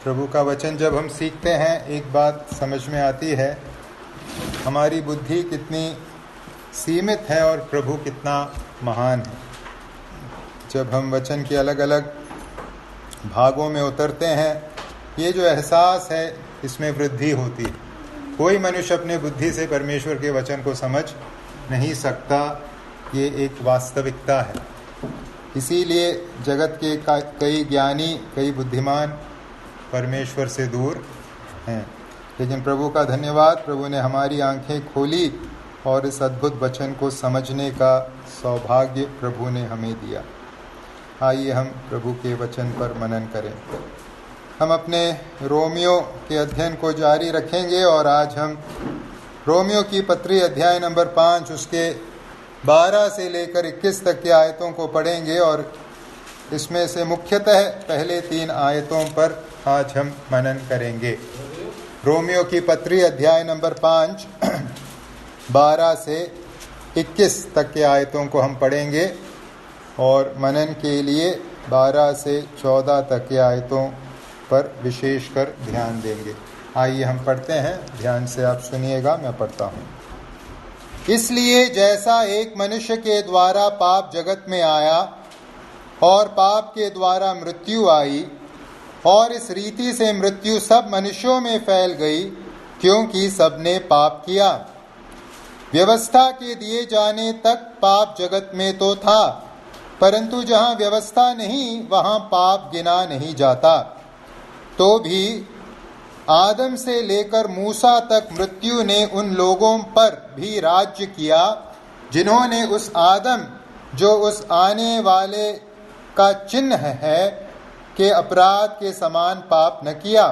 प्रभु का वचन जब हम सीखते हैं, एक बात समझ में आती है, हमारी बुद्धि कितनी सीमित है और प्रभु कितना महान है। जब हम वचन के अलग अलग भागों में उतरते हैं, ये जो एहसास है, इसमें वृद्धि होती है। कोई मनुष्य अपने बुद्धि से परमेश्वर के वचन को समझ नहीं सकता, ये एक वास्तविकता है। इसीलिए जगत के कई ज्ञानी, कई बुद्धिमान परमेश्वर से दूर हैं। लेकिन प्रभु का धन्यवाद, प्रभु ने हमारी आंखें खोली और इस अद्भुत वचन को समझने का सौभाग्य प्रभु ने हमें दिया। आइए हम प्रभु के वचन पर मनन करें। हम अपने रोमियो के अध्ययन को जारी रखेंगे और आज हम रोमियो की पत्री अध्याय नंबर 5 उसके 12 से लेकर 21 तक के आयतों को पढ़ेंगे और इसमें से मुख्यतः पहले 3 आयतों पर आज हम मनन करेंगे। रोमियो की पत्री अध्याय नंबर 5 12 से 21 तक के आयतों को हम पढ़ेंगे और मनन के लिए 12 से 14 तक के आयतों पर विशेषकर ध्यान देंगे। आइए हम पढ़ते हैं, ध्यान से आप सुनिएगा, मैं पढ़ता हूँ। इसलिए जैसा एक मनुष्य के द्वारा पाप जगत में आया और पाप के द्वारा मृत्यु आई, और इस रीति से मृत्यु सब मनुष्यों में फैल गई, क्योंकि सबने पाप किया। व्यवस्था के दिए जाने तक पाप जगत में तो था, परंतु जहाँ व्यवस्था नहीं वहाँ पाप गिना नहीं जाता। तो भी आदम से लेकर मूसा तक मृत्यु ने उन लोगों पर भी राज्य किया, जिन्होंने उस आदम जो उस आने वाले का चिन्ह है के अपराध के समान पाप न किया।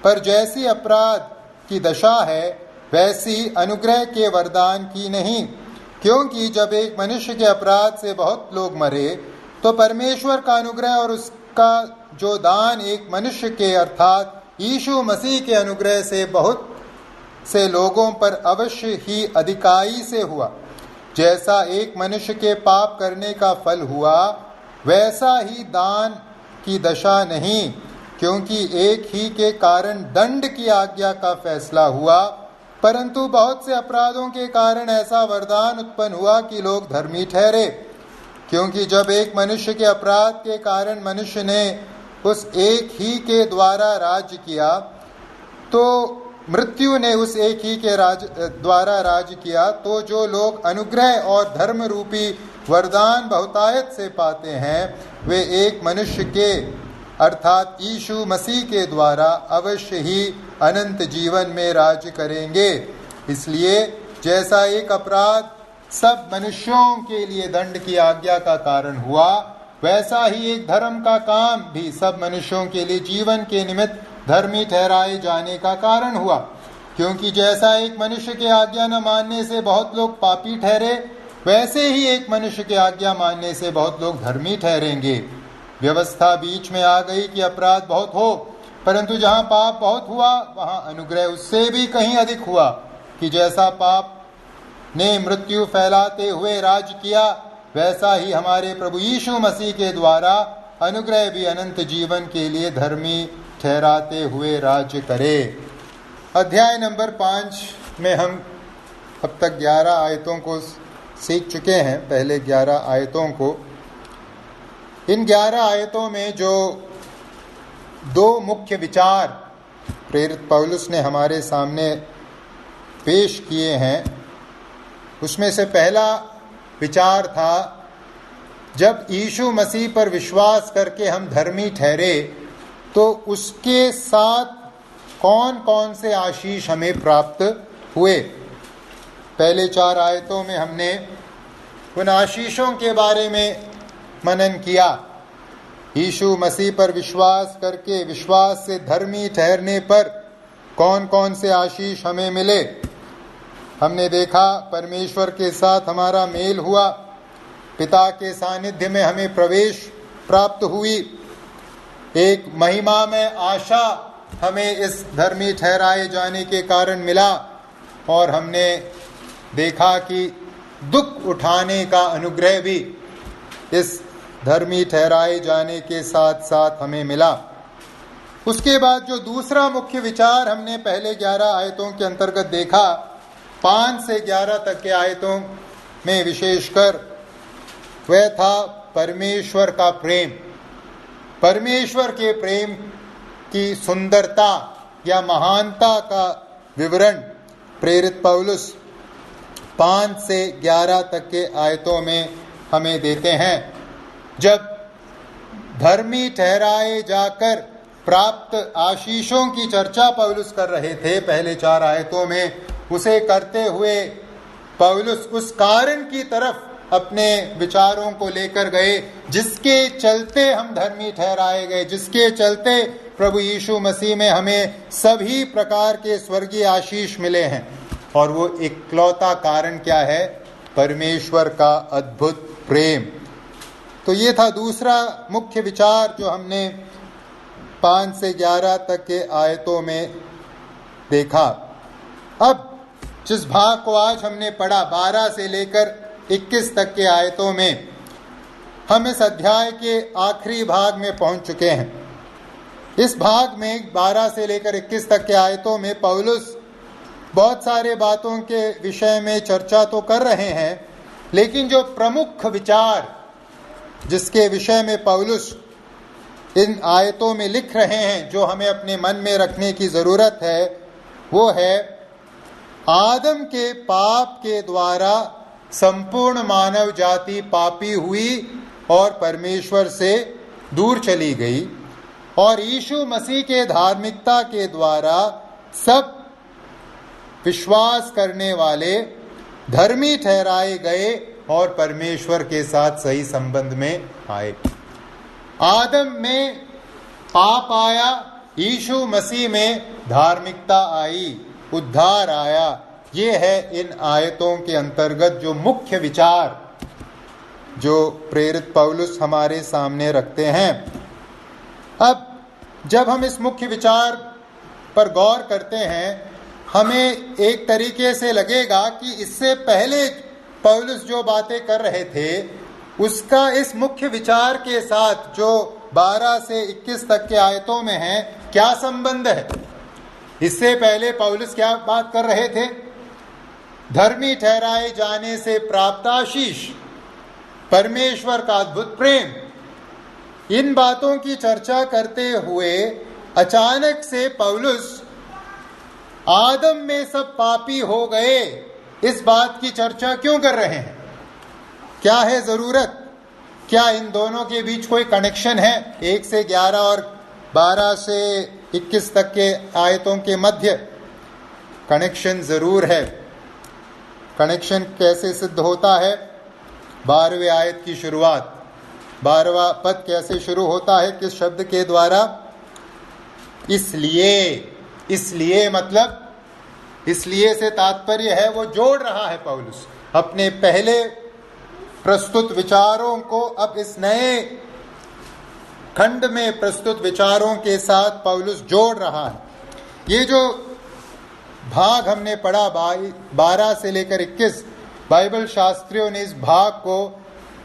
पर जैसी अपराध की दशा है, वैसी अनुग्रह के वरदान की नहीं। क्योंकि जब एक मनुष्य के अपराध से बहुत लोग मरे, तो परमेश्वर का अनुग्रह और उसका जो दान एक मनुष्य के अर्थात यीशु मसीह के अनुग्रह से बहुत से लोगों पर अवश्य ही अधिकाई से हुआ। जैसा एक मनुष्य के पाप करने का फल हुआ, वैसा ही दान की दशा नहीं, क्योंकि एक ही के कारण दंड की आज्ञा का फैसला हुआ, परंतु बहुत से अपराधों के कारण ऐसा वरदान उत्पन्न हुआ कि लोग धर्मी ठहरे। क्योंकि जब एक मनुष्य के अपराध के कारण मनुष्य ने उस एक ही के द्वारा राज्य किया, तो मृत्यु ने उस एक ही के द्वारा राज्य किया, तो जो लोग अनुग्रह और धर्म रूपी वरदान बहुतायत से पाते हैं, वे एक मनुष्य के अर्थात यीशु मसीह के द्वारा अवश्य ही अनंत जीवन में राज्य करेंगे। इसलिए जैसा एक अपराध सब मनुष्यों के लिए दंड की आज्ञा का कारण हुआ, वैसा ही एक धर्म का काम भी सब मनुष्यों के लिए जीवन के निमित्त धर्मी ठहराए जाने का कारण हुआ। क्योंकि जैसा एक मनुष्य के आज्ञा न मानने से बहुत लोग पापी ठहरे, वैसे ही एक मनुष्य के आज्ञा मानने से बहुत लोग धर्मी ठहरेंगे। व्यवस्था बीच में आ गई कि अपराध बहुत हो, परंतु जहाँ पाप बहुत हुआ, वहाँ अनुग्रह उससे भी कहीं अधिक हुआ कि जैसा पाप ने मृत्यु फैलाते हुए राज किया, वैसा ही हमारे प्रभु यीशु मसीह के द्वारा अनुग्रह भी अनंत जीवन के लिए धर्मी ठहराते हुए राज्य करे। अध्याय नंबर 5 में हम अब तक 11 आयतों को सीख चुके हैं, पहले 11 आयतों को। इन 11 आयतों में जो 2 मुख्य विचार प्रेरित पौलुस ने हमारे सामने पेश किए हैं, उसमें से पहला विचार था, जब यीशु मसीह पर विश्वास करके हम धर्मी ठहरे, तो उसके साथ कौन कौन से आशीष हमें प्राप्त हुए। पहले 4 आयतों में हमने उन आशीषों के बारे में मनन किया। यीशु मसीह पर विश्वास करके विश्वास से धर्मी ठहरने पर कौन कौन से आशीष हमें मिले। हमने देखा परमेश्वर के साथ हमारा मेल हुआ, पिता के सानिध्य में हमें प्रवेश प्राप्त हुई, एक महिमा में आशा हमें इस धर्मी ठहराए जाने के कारण मिला, और हमने देखा कि दुख उठाने का अनुग्रह भी इस धर्मी ठहराए जाने के साथ साथ हमें मिला। उसके बाद जो दूसरा मुख्य विचार हमने पहले 11 आयतों के अंतर्गत देखा, 5 से 11 तक के आयतों में विशेषकर, वह था परमेश्वर का प्रेम। परमेश्वर के प्रेम की सुंदरता या महानता का विवरण प्रेरित पौलुस 5 से 11 तक के आयतों में हमें देते हैं। जब धर्मी ठहराए जाकर प्राप्त आशीषों की चर्चा पौलुस कर रहे थे पहले 4 आयतों में, उसे करते हुए पौलुस उस कारण की तरफ अपने विचारों को लेकर गए जिसके चलते हम धर्मी ठहराए गए, जिसके चलते प्रभु यीशु मसीह में हमें सभी प्रकार के स्वर्गीय आशीष मिले हैं। और वो इकलौता कारण क्या है? परमेश्वर का अद्भुत प्रेम। तो ये था दूसरा मुख्य विचार जो हमने 5 से 11 तक के आयतों में देखा। अब जिस भाग को आज हमने पढ़ा 12 से लेकर 21 तक के आयतों में, हम इस अध्याय के आखिरी भाग में पहुंच चुके हैं। इस भाग में 12 से लेकर 21 तक के आयतों में पौलुस बहुत सारे बातों के विषय में चर्चा तो कर रहे हैं, लेकिन जो प्रमुख विचार जिसके विषय में पौलुस इन आयतों में लिख रहे हैं, जो हमें अपने मन में रखने की जरूरत है, वो है आदम के पाप के द्वारा संपूर्ण मानव जाति पापी हुई और परमेश्वर से दूर चली गई, और यीशु मसीह के धार्मिकता के द्वारा सब विश्वास करने वाले धर्मी ठहराए गए और परमेश्वर के साथ सही संबंध में आए। आदम में पाप आया, यीशु मसीह में धार्मिकता आई, उद्धार आया। ये है इन आयतों के अंतर्गत जो मुख्य विचार जो प्रेरित पौलुस हमारे सामने रखते हैं। अब जब हम इस मुख्य विचार पर गौर करते हैं, हमें एक तरीके से लगेगा कि इससे पहले पौलुस जो बातें कर रहे थे उसका इस मुख्य विचार के साथ जो 12 से 21 तक के आयतों में है क्या संबंध है। इससे पहले पौलुस क्या बात कर रहे थे? धर्मी ठहराए जाने से प्राप्त आशीष, परमेश्वर का अद्भुत प्रेम। इन बातों की चर्चा करते हुए अचानक से पौलुस आदम में सब पापी हो गए, इस बात की चर्चा क्यों कर रहे हैं? क्या है जरूरत? क्या इन दोनों के बीच कोई कनेक्शन है? 1 से 11 और 12 से 21 तक के आयतों के मध्य कनेक्शन जरूर है। कनेक्शन कैसे सिद्ध होता है? 12वें आयत की शुरुआत, 12वां पद कैसे शुरू होता है? किस शब्द के द्वारा? इसलिए। इसलिए मतलब, इसलिए से तात्पर्य है, वो जोड़ रहा है पौलुस अपने पहले प्रस्तुत विचारों को अब इस नए खंड में प्रस्तुत विचारों के साथ पौलुस जोड़ रहा है। ये जो भाग हमने पढ़ा 12 से लेकर 21, बाइबल शास्त्रियों ने इस भाग को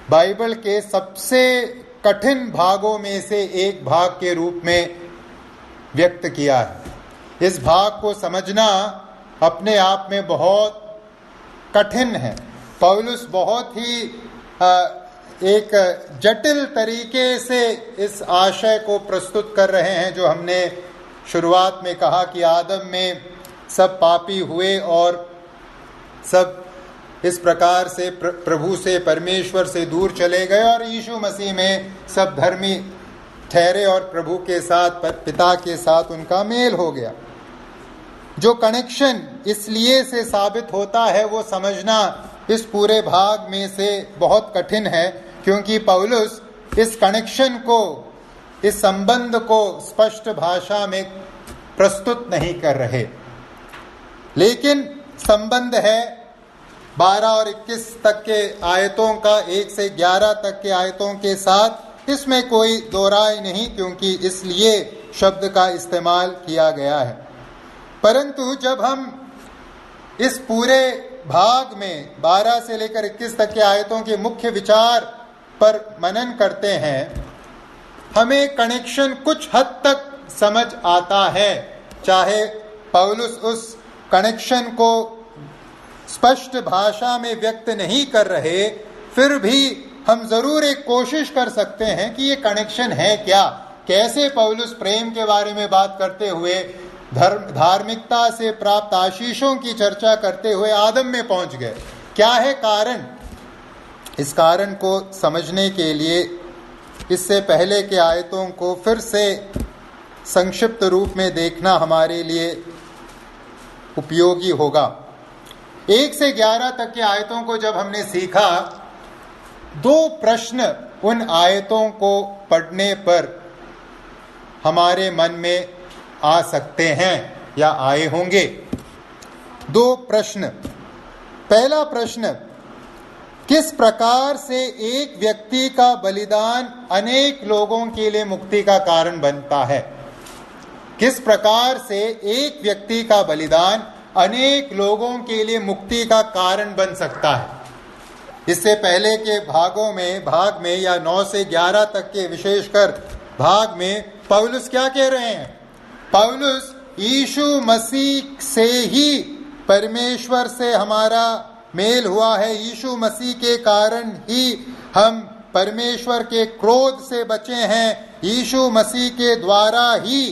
बाइबल के सबसे कठिन भागों में से एक भाग के रूप में व्यक्त किया है। इस भाग को समझना अपने आप में बहुत कठिन है। पौलुस बहुत ही एक जटिल तरीके से इस आशय को प्रस्तुत कर रहे हैं जो हमने शुरुआत में कहा कि आदम में सब पापी हुए और सब इस प्रकार से प्रभु से, परमेश्वर से दूर चले गए, और यीशु मसीह में सब धर्मी ठहरे और प्रभु के साथ, पिता के साथ उनका मेल हो गया। जो कनेक्शन इसलिए से साबित होता है वो समझना इस पूरे भाग में से बहुत कठिन है, क्योंकि पौलुस इस कनेक्शन को, इस संबंध को स्पष्ट भाषा में प्रस्तुत नहीं कर रहे। लेकिन संबंध है 12 और 21 तक के आयतों का 1 से 11 तक के आयतों के साथ, इसमें कोई दो राय नहीं, क्योंकि इसलिए शब्द का इस्तेमाल किया गया है। परंतु जब हम इस पूरे भाग में 12 से लेकर 21 तक के आयतों के मुख्य विचार पर मनन करते हैं, हमें कनेक्शन कुछ हद तक समझ आता है, चाहे पौलुस उस कनेक्शन को स्पष्ट भाषा में व्यक्त नहीं कर रहे, फिर भी हम जरूर एक कोशिश कर सकते हैं कि ये कनेक्शन है क्या, कैसे पौलुस प्रेम के बारे में बात करते हुए धार्मिकता से प्राप्त आशीषों की चर्चा करते हुए आदम में पहुंच गए, क्या है कारण। इस कारण को समझने के लिए इससे पहले के आयतों को फिर से संक्षिप्त रूप में देखना हमारे लिए उपयोगी होगा। 1 से 11 तक के आयतों को जब हमने सीखा, 2 प्रश्न उन आयतों को पढ़ने पर हमारे मन में आ सकते हैं या आए होंगे। 2 प्रश्न। पहला प्रश्न, किस प्रकार से एक व्यक्ति का बलिदान अनेक लोगों के लिए मुक्ति का कारण बनता है। किस प्रकार से एक व्यक्ति का बलिदान अनेक लोगों के लिए मुक्ति का कारण बन सकता है। इससे पहले के भाग में या 9 से 11 तक के विशेषकर भाग में पौलुस क्या कह रहे हैं। पौलुस यीशु मसीह से ही परमेश्वर से हमारा मेल हुआ है, यीशु मसीह के कारण ही हम परमेश्वर के क्रोध से बचे हैं, यीशु मसीह के द्वारा ही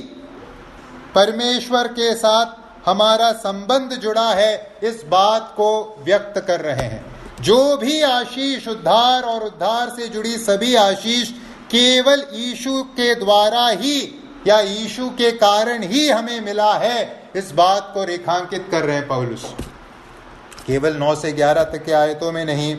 परमेश्वर के साथ हमारा संबंध जुड़ा है, इस बात को व्यक्त कर रहे हैं। जो भी आशीष उद्धार और उद्धार से जुड़ी सभी आशीष केवल यीशु के द्वारा ही या यीशु के कारण ही हमें मिला है, इस बात को रेखांकित कर रहे हैं पौलुस। केवल 9 से 11 तक के आयतों में नहीं,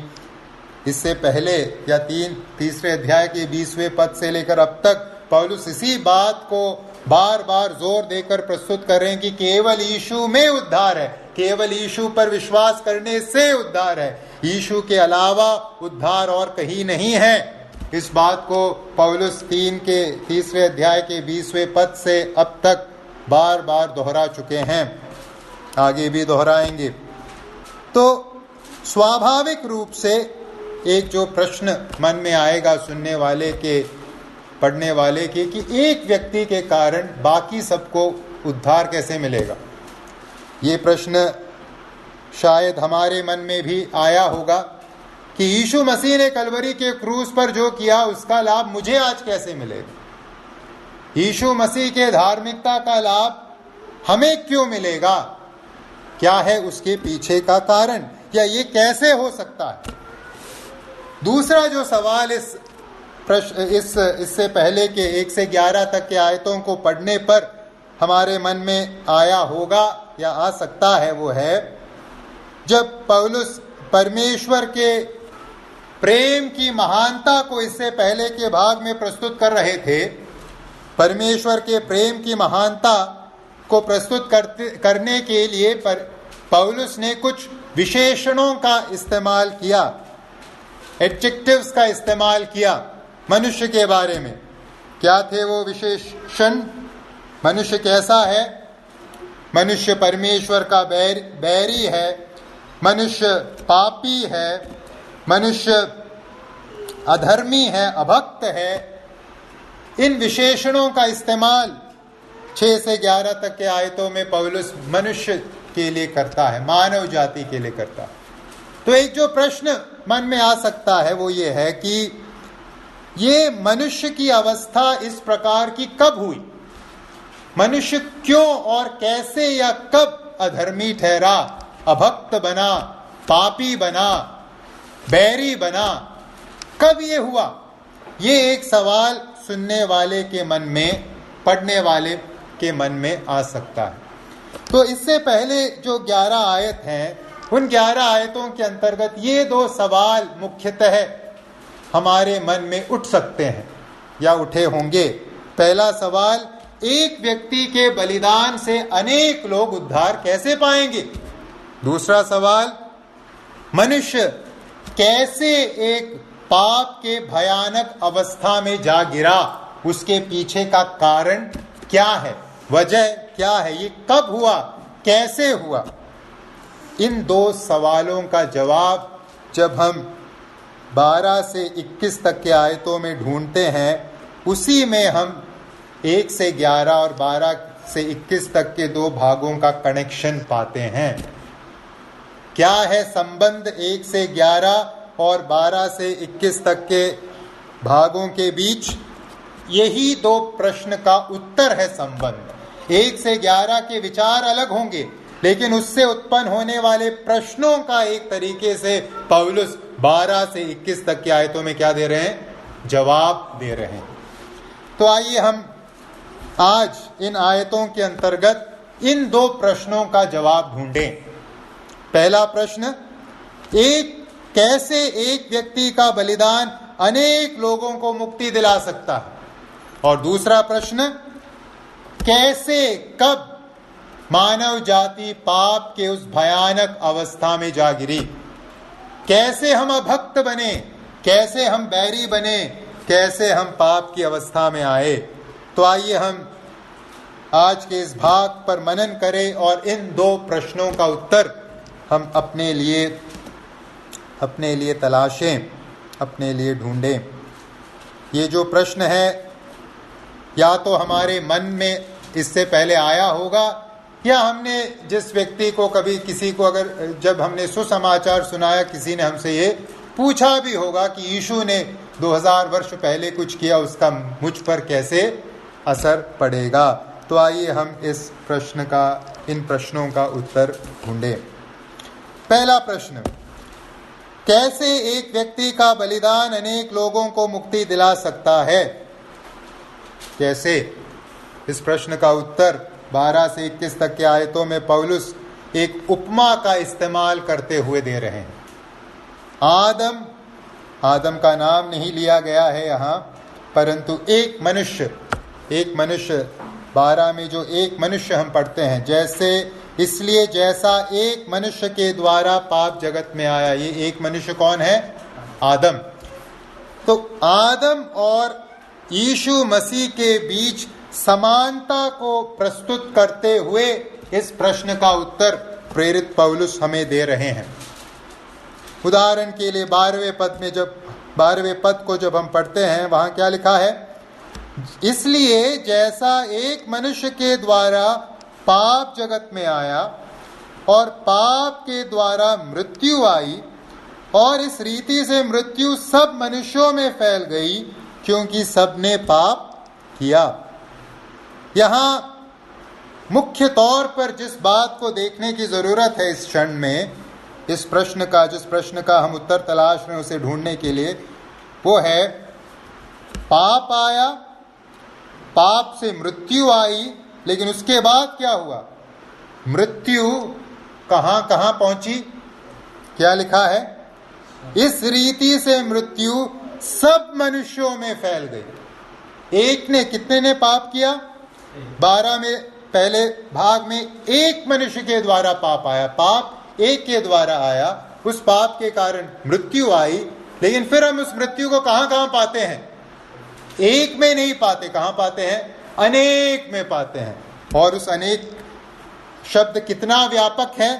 इससे पहले या तीसरे अध्याय के 20वें पद से लेकर अब तक पौलुस इसी बात को बार बार जोर देकर प्रस्तुत कर रहे हैं कि केवल यीशु में उद्धार है, केवल यीशु पर विश्वास करने से उद्धार है, यीशु के अलावा उद्धार और कहीं नहीं है। इस बात को पौलुस 3 अध्याय के 20वें पद से अब तक बार बार दोहरा चुके हैं, आगे भी दोहराएंगे। तो स्वाभाविक रूप से एक जो प्रश्न मन में आएगा सुनने वाले के, पढ़ने वाले के, कि एक व्यक्ति के कारण बाकी सबको उद्धार कैसे मिलेगा। ये प्रश्न शायद हमारे मन में भी आया होगा कि यीशु मसीह ने कलवरी के क्रूस पर जो किया उसका लाभ मुझे आज कैसे मिलेगा। यीशु मसीह के धार्मिकता का लाभ हमें क्यों मिलेगा, क्या है उसके पीछे का कारण, या ये कैसे हो सकता है। दूसरा जो सवाल इससे पहले के 1 से 11 तक के आयतों को पढ़ने पर हमारे मन में आया होगा या आ सकता है, वो है जब पौलुस परमेश्वर के प्रेम की महानता को इससे पहले के भाग में प्रस्तुत कर रहे थे। परमेश्वर के प्रेम की महानता को प्रस्तुत करने के लिए पौलुस ने कुछ विशेषणों का इस्तेमाल किया, एडजेक्टिव्स का इस्तेमाल किया मनुष्य के बारे में। क्या थे वो विशेषण? मनुष्य कैसा है? मनुष्य परमेश्वर का बैरी है, मनुष्य पापी है, मनुष्य अधर्मी है, अभक्त है। इन विशेषणों का इस्तेमाल 6 से 11 तक के आयतों में पौलुस मनुष्य के लिए करता है, मानव जाति के लिए करता है। तो एक जो प्रश्न मन में आ सकता है वो ये है कि ये मनुष्य की अवस्था इस प्रकार की कब हुई? मनुष्य क्यों और कैसे या कब अधर्मी ठहरा, अभक्त बना, पापी बना, बैरी बना, कब ये हुआ? ये एक सवाल सुनने वाले के मन में, पढ़ने वाले के मन में आ सकता है। तो इससे पहले जो 11 आयत हैं, उन 11 आयतों के अंतर्गत ये 2 सवाल मुख्यतः हमारे मन में उठ सकते हैं या उठे होंगे। पहला सवाल, एक व्यक्ति के बलिदान से अनेक लोग उद्धार कैसे पाएंगे? दूसरा सवाल, मनुष्य कैसे एक पाप के भयानक अवस्था में जा गिरा, उसके पीछे का कारण क्या है, वजह क्या है, ये कब हुआ, कैसे हुआ? इन 2 सवालों का जवाब जब हम 12 से 21 तक के आयतों में ढूंढते हैं, उसी में हम 1 से 11 और 12 से 21 तक के 2 भागों का कनेक्शन पाते हैं। क्या है संबंध 1 से 11 और 12 से 21 तक के भागों के बीच? यही 2 प्रश्न का उत्तर है संबंध। 1 से 11 के विचार अलग होंगे, लेकिन उससे उत्पन्न होने वाले प्रश्नों का एक तरीके से पौलुस 12 से 21 तक की आयतों में क्या दे रहे हैं? जवाब दे रहे हैं। तो आइए हम आज इन आयतों के अंतर्गत इन 2 प्रश्नों का जवाब ढूंढें। पहला प्रश्न, कैसे एक व्यक्ति का बलिदान अनेक लोगों को मुक्ति दिला सकता है? और दूसरा प्रश्न, कैसे कब मानव जाति पाप के उस भयानक अवस्था में जा गिरी? कैसे हम अभक्त बने, कैसे हम बैरी बने, कैसे हम पाप की अवस्था में आए? तो आइए हम आज के इस भाग पर मनन करें और इन 2 प्रश्नों का उत्तर हम अपने लिए तलाशें, अपने लिए ढूंढें। ये जो प्रश्न है या तो हमारे मन में इससे पहले आया होगा, या हमने जिस व्यक्ति को कभी किसी को अगर जब हमने सुसमाचार सुनाया, किसी ने हमसे ये पूछा भी होगा कि यीशु ने 2000 वर्ष पहले कुछ किया, उसका मुझ पर कैसे असर पड़ेगा। तो आइए हम इन प्रश्नों का उत्तर ढूंढें। पहला प्रश्न, कैसे एक व्यक्ति का बलिदान अनेक लोगों को मुक्ति दिला सकता है? कैसे? इस प्रश्न का उत्तर 12 से 21 तक के आयतों में पौलुस एक उपमा का इस्तेमाल करते हुए दे रहे हैं। आदम का नाम नहीं लिया गया है यहाँ, परंतु एक मनुष्य 12 में जो एक मनुष्य हम पढ़ते हैं, इसलिए जैसा एक मनुष्य के द्वारा पाप जगत में आया। ये एक मनुष्य कौन है? आदम। तो आदम और यीशु मसीह के बीच समानता को प्रस्तुत करते हुए इस प्रश्न का उत्तर प्रेरित पौलुस हमें दे रहे हैं। उदाहरण के लिए 12वें पद को जब हम पढ़ते हैं, वहां क्या लिखा है? इसलिए जैसा एक मनुष्य के द्वारा पाप जगत में आया और पाप के द्वारा मृत्यु आई, और इस रीति से मृत्यु सब मनुष्यों में फैल गई, क्योंकि सबने पाप किया। यहां मुख्य तौर पर जिस बात को देखने की जरूरत है इस क्षण में, जिस प्रश्न का हम उत्तर तलाश रहे हैं उसे ढूंढने के लिए, वो है पाप आया, पाप से मृत्यु आई, लेकिन उसके बाद क्या हुआ? मृत्यु कहां कहां पहुंची? क्या लिखा है? इस रीति से मृत्यु सब मनुष्यों में फैल गई। एक ने, कितने ने पाप किया? 12 में पहले भाग में एक मनुष्य के द्वारा पाप आया, पाप एक के द्वारा आया, उस पाप के कारण मृत्यु आई, लेकिन फिर हम उस मृत्यु को कहां कहां पाते हैं? एक में नहीं पाते, कहां पाते हैं? अनेक में पाते हैं। और उस अनेक शब्द कितना व्यापक है?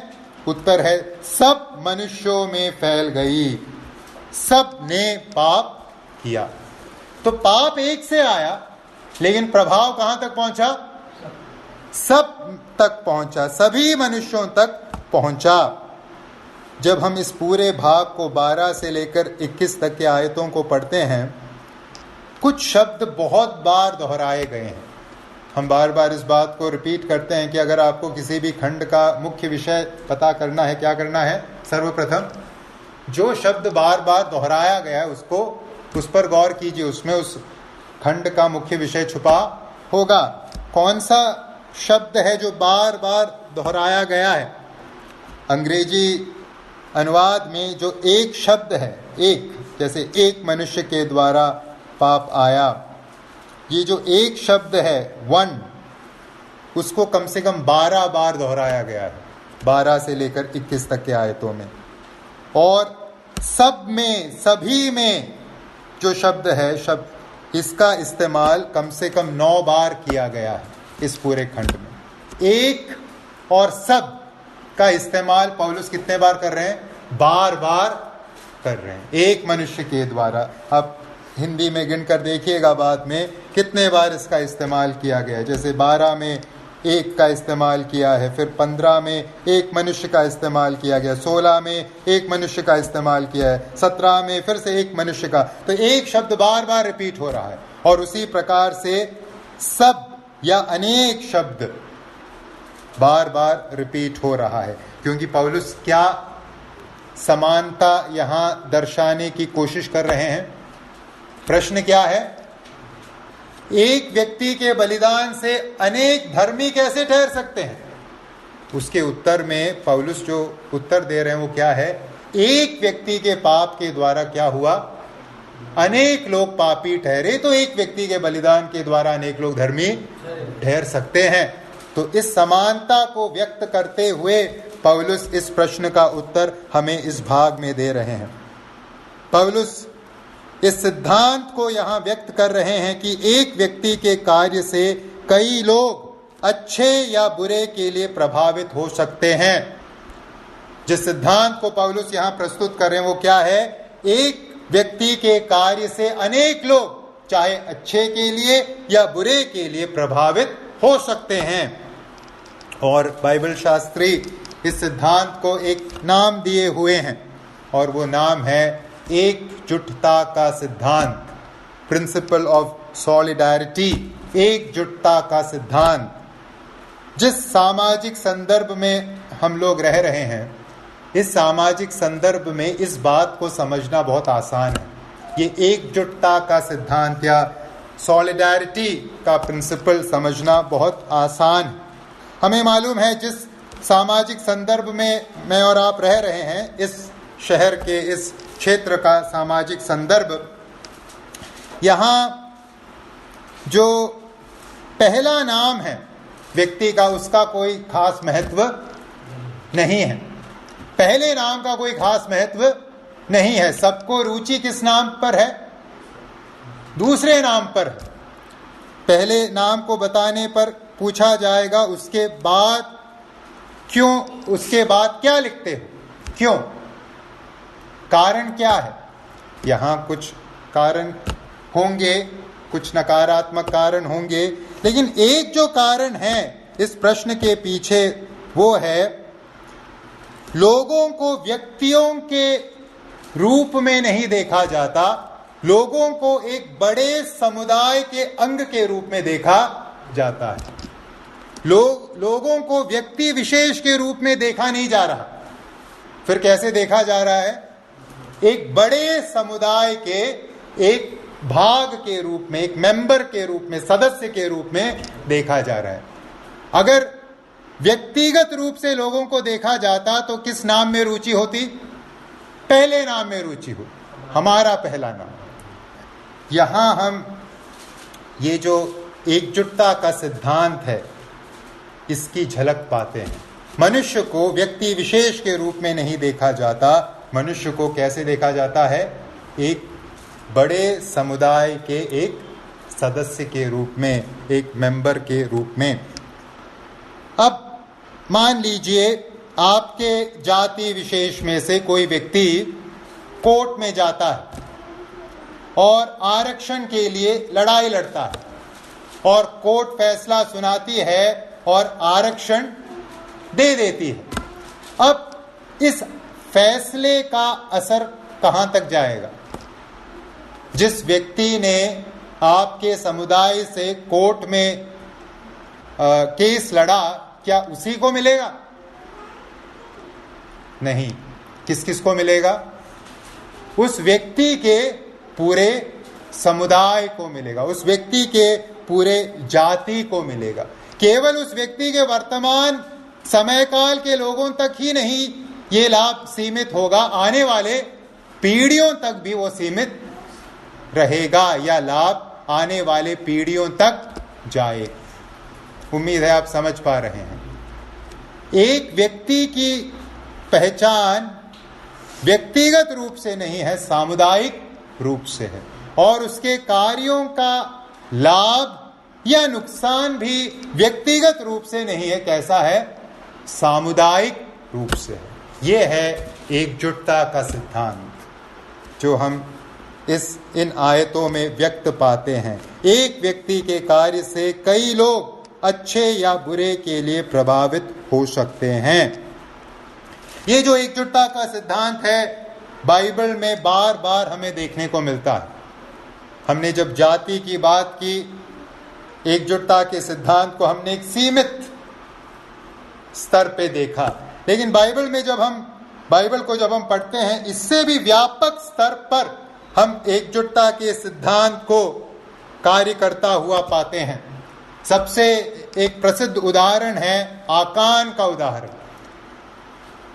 उत्तर है सब मनुष्यों में फैल गई, सब ने पाप किया। तो पाप एक से आया, लेकिन प्रभाव कहां तक पहुंचा? सब तक पहुंचा, सभी मनुष्यों तक पहुंचा। जब हम इस पूरे भाग को 12 से लेकर 21 तक के आयतों को पढ़ते हैं, कुछ शब्द बहुत बार दोहराए गए हैं। हम बार बार इस बात को रिपीट करते हैं कि अगर आपको किसी भी खंड का मुख्य विषय पता करना है, क्या करना है? सर्वप्रथम जो शब्द बार बार दोहराया गया है उस पर गौर कीजिए, उसमें उस खंड का मुख्य विषय छुपा होगा। कौन सा शब्द है जो बार बार दोहराया गया है? अंग्रेजी अनुवाद में जो एक शब्द है, एक, जैसे एक मनुष्य के द्वारा पाप आया, ये जो एक शब्द है वन, उसको कम से कम 12 बार दोहराया गया है 12 से लेकर 21 तक के आयतों में। और सब में, सभी में जो शब्द है, इसका इस्तेमाल कम से कम 9 बार किया गया है इस पूरे खंड में। एक और सब का इस्तेमाल पौलुस कितने बार कर रहे हैं? बार बार कर रहे हैं, एक मनुष्य के द्वारा। अब हिंदी में गिनकर देखिएगा बाद में कितने बार इसका इस्तेमाल किया गया है। जैसे 12 में एक का इस्तेमाल किया है, फिर 15 में एक मनुष्य का इस्तेमाल किया गया, 16 में एक मनुष्य का इस्तेमाल किया है, 17 में फिर से एक मनुष्य का। तो एक शब्द बार बार रिपीट हो रहा है। और उसी प्रकार से सब या अनेक शब्द बार बार रिपीट हो रहा है, क्योंकि पौलुस क्या समानता यहां दर्शाने की कोशिश कर रहे हैं। प्रश्न क्या है? एक व्यक्ति के बलिदान से अनेक धर्मी कैसे ठहर सकते हैं? उसके उत्तर में पौलुस जो उत्तर दे रहे हैं वो क्या है? एक व्यक्ति के पाप के द्वारा क्या हुआ? अनेक लोग पापी ठहरे, तो एक व्यक्ति के बलिदान के द्वारा अनेक लोग धर्मी ठहर सकते हैं। तो इस समानता को व्यक्त करते हुए पौलुस इस प्रश्न का उत्तर हमें इस भाग में दे रहे हैं। पौलुस इस सिद्धांत को यहां व्यक्त कर रहे हैं कि एक व्यक्ति के कार्य से कई लोग अच्छे या बुरे के लिए प्रभावित हो सकते हैं। जिस सिद्धांत को पौलुस यहां प्रस्तुत कर रहे हैं वो क्या है? एक व्यक्ति के कार्य से अनेक लोग चाहे अच्छे के लिए या बुरे के लिए प्रभावित हो सकते हैं। और बाइबल शास्त्री इस सिद्धांत को एक नाम दिए हुए हैं, और वो नाम है एकजुटता का सिद्धांत, प्रिंसिपल ऑफ सॉलिडारिटी, एकजुटता का सिद्धांत। जिस सामाजिक संदर्भ में हम लोग रह रहे हैं, इस सामाजिक संदर्भ में इस बात को समझना बहुत आसान है। ये एकजुटता का सिद्धांत या सॉलिडारिटी का प्रिंसिपल समझना बहुत आसान है। हमें मालूम है जिस सामाजिक संदर्भ में मैं और आप रह रहे हैं, इस शहर के इस क्षेत्र का सामाजिक संदर्भ, यहाँ जो पहला नाम है व्यक्ति का, उसका कोई खास महत्व नहीं है। पहले नाम का कोई खास महत्व नहीं है। सबको रुचि किस नाम पर है? दूसरे नाम पर है। पहले नाम को बताने पर पूछा जाएगा उसके बाद क्यों, उसके बाद क्या लिखते हो, क्यों, कारण क्या है? यहां कुछ कारण होंगे, कुछ नकारात्मक कारण होंगे, लेकिन एक जो कारण है इस प्रश्न के पीछे वो है लोगों को व्यक्तियों के रूप में नहीं देखा जाता, लोगों को एक बड़े समुदाय के अंग के रूप में देखा जाता है। लोगों को व्यक्ति विशेष के रूप में देखा नहीं जा रहा। फिर कैसे देखा जा रहा है? एक बड़े समुदाय के एक भाग के रूप में, एक मेंबर के रूप में, सदस्य के रूप में देखा जा रहा है। अगर व्यक्तिगत रूप से लोगों को देखा जाता तो किस नाम में रुचि होती? पहले नाम में रुचि हो, हमारा पहला नाम। यहां हम ये जो एकजुटता का सिद्धांत है इसकी झलक पाते हैं। मनुष्य को व्यक्ति विशेष के रूप में नहीं देखा जाता, मनुष्य को कैसे देखा जाता है? एक बड़े समुदाय के एक सदस्य के रूप में, एक मेंबर के रूप में। अब मान लीजिए आपके जाति विशेष में से कोई व्यक्ति कोर्ट में जाता है और आरक्षण के लिए लड़ाई लड़ता है, और कोर्ट फैसला सुनाती है और आरक्षण दे देती है। अब इस फैसले का असर कहां तक जाएगा? जिस व्यक्ति ने आपके समुदाय से कोर्ट में केस लड़ा, क्या उसी को मिलेगा? नहीं। किस किस को मिलेगा? उस व्यक्ति के पूरे समुदाय को मिलेगा, उस व्यक्ति के पूरे जाति को मिलेगा। केवल उस व्यक्ति के वर्तमान समय काल के लोगों तक ही नहीं ये लाभ सीमित होगा, आने वाले पीढ़ियों तक भी वो सीमित रहेगा, या लाभ आने वाले पीढ़ियों तक जाए। उम्मीद है आप समझ पा रहे हैं। एक व्यक्ति की पहचान व्यक्तिगत रूप से नहीं है, सामुदायिक रूप से है, और उसके कार्यों का लाभ या नुकसान भी व्यक्तिगत रूप से नहीं है। कैसा है? सामुदायिक रूप से है। यह है एकजुटता का सिद्धांत जो हम इन आयतों में व्यक्त पाते हैं। एक व्यक्ति के कार्य से कई लोग अच्छे या बुरे के लिए प्रभावित हो सकते हैं। ये जो एकजुटता का सिद्धांत है, बाइबल में बार बार हमें देखने को मिलता है। हमने जब जाति की बात की, एकजुटता के सिद्धांत को हमने एक सीमित स्तर पे देखा, लेकिन बाइबल को जब हम पढ़ते हैं, इससे भी व्यापक स्तर पर हम एकजुटता के सिद्धांत को कार्य करता हुआ पाते हैं। सबसे एक प्रसिद्ध उदाहरण है आकान का उदाहरण।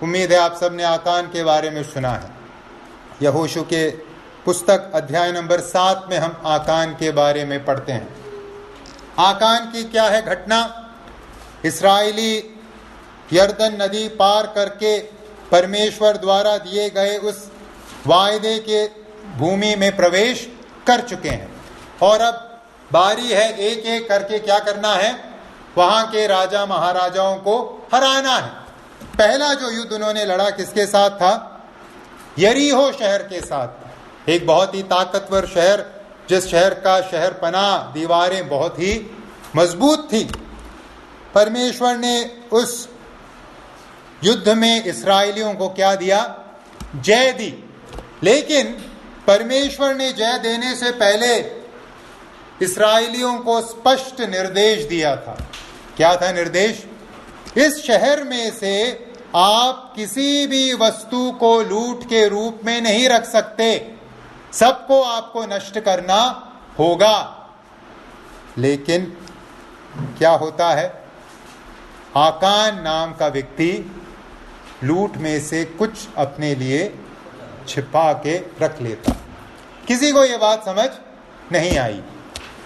उम्मीद है आप सबने आकान के बारे में सुना है। यहोशू के पुस्तक अध्याय नंबर 7 में हम आकान के बारे में पढ़ते हैं। आकान की क्या है घटना? इस्राएली यरदन नदी पार करके परमेश्वर द्वारा दिए गए उस वायदे के भूमि में प्रवेश कर चुके हैं, और अब बारी है एक एक करके क्या करना है, वहां के राजा महाराजाओं को हराना है। पहला जो युद्ध उन्होंने लड़ा किसके साथ था? यरीहो शहर के साथ। एक बहुत ही ताकतवर शहर, जिस शहर का शहर पनाह दीवारें बहुत ही मजबूत थी। परमेश्वर ने उस युद्ध में इस्राएलियों को क्या दिया? जय दी। लेकिन परमेश्वर ने जय देने से पहले इस्राएलियों को स्पष्ट निर्देश दिया था। क्या था निर्देश? इस शहर में से आप किसी भी वस्तु को लूट के रूप में नहीं रख सकते, सबको आपको नष्ट करना होगा। लेकिन क्या होता है? आकान नाम का व्यक्ति लूट में से कुछ अपने लिए छिपा के रख लेता। किसी को यह बात समझ नहीं आई।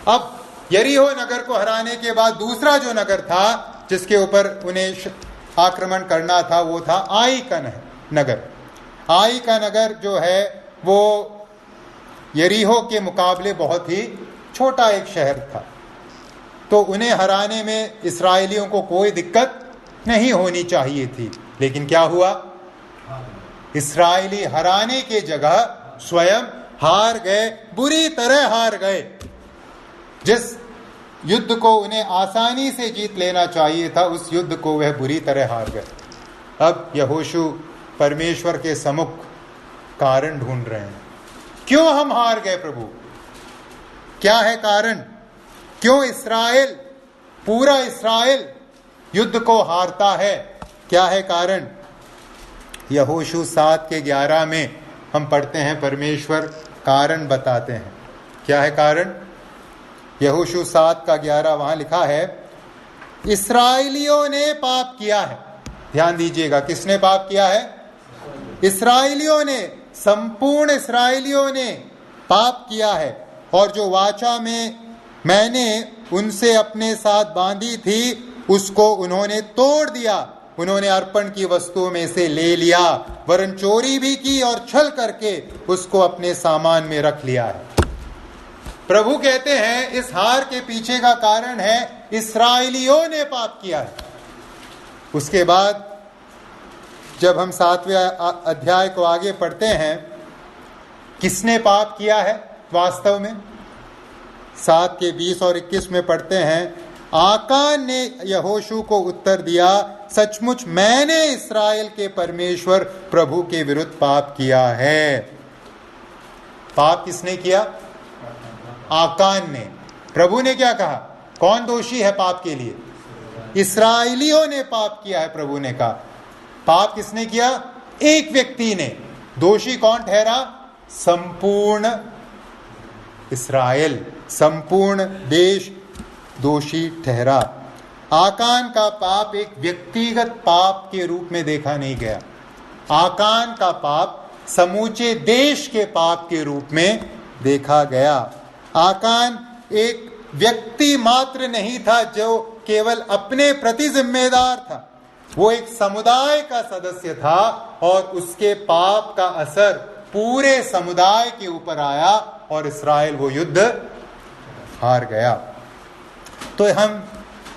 अब यरीहो नगर को हराने के बाद दूसरा जो नगर था जिसके ऊपर उन्हें आक्रमण करना था, वो था आई का नगर। आई का नगर जो है वो यरीहो के मुकाबले बहुत ही छोटा एक शहर था, तो उन्हें हराने में इस्राएलियों को कोई दिक्कत नहीं होनी चाहिए थी। लेकिन क्या हुआ? इस्राएली हराने के जगह स्वयं हार गए, बुरी तरह हार गए। जिस युद्ध को उन्हें आसानी से जीत लेना चाहिए था, उस युद्ध को वह बुरी तरह हार गए। अब यहोशू परमेश्वर के सम्मुख कारण ढूंढ रहे हैं। क्यों हम हार गए प्रभु? क्या है कारण? क्यों इस्राएल, पूरा इस्राएल युद्ध को हारता है? क्या है कारण? यहोशू 7:11 में हम पढ़ते हैं, परमेश्वर कारण बताते हैं। क्या है कारण? यहोशू 7:11 वहां लिखा है, इस्राएलियों ने पाप किया है। ध्यान दीजिएगा, किसने पाप किया है? इस्राएलियों ने, संपूर्ण इस्राएलियों ने पाप किया है। और जो वाचा में मैंने उनसे अपने साथ बांधी थी, उसको उन्होंने तोड़ दिया। उन्होंने अर्पण की वस्तुओं में से ले लिया, वरन चोरी भी की और छल करके उसको अपने सामान में रख लिया है। प्रभु कहते हैं इस हार के पीछे का कारण है इस्राएलियों ने पाप किया है। उसके बाद जब हम 7वें अध्याय को आगे पढ़ते हैं, किसने पाप किया है वास्तव में? 7:20 और 21 में पढ़ते हैं, आकान ने यहोशू को उत्तर दिया, सचमुच मैंने इस्राएल के परमेश्वर प्रभु के विरुद्ध पाप किया है। पाप किसने किया? आकान ने। प्रभु ने क्या कहा? कौन दोषी है पाप के लिए? इस्राएलियों ने पाप किया है। प्रभु ने कहा पाप किसने किया? एक व्यक्ति ने। दोषी कौन ठहरा? संपूर्ण इस्राएल, संपूर्ण देश दोषी ठहरा। आकान का पाप एक व्यक्तिगत पाप के रूप में देखा नहीं गया। आकान का पाप समूचे देश के पाप के रूप में देखा गया। आकान एक व्यक्ति मात्र नहीं था जो केवल अपने प्रति जिम्मेदार था, वो एक समुदाय का सदस्य था और उसके पाप का असर पूरे समुदाय के ऊपर आया और इस्राएल वो युद्ध हार गया। तो हम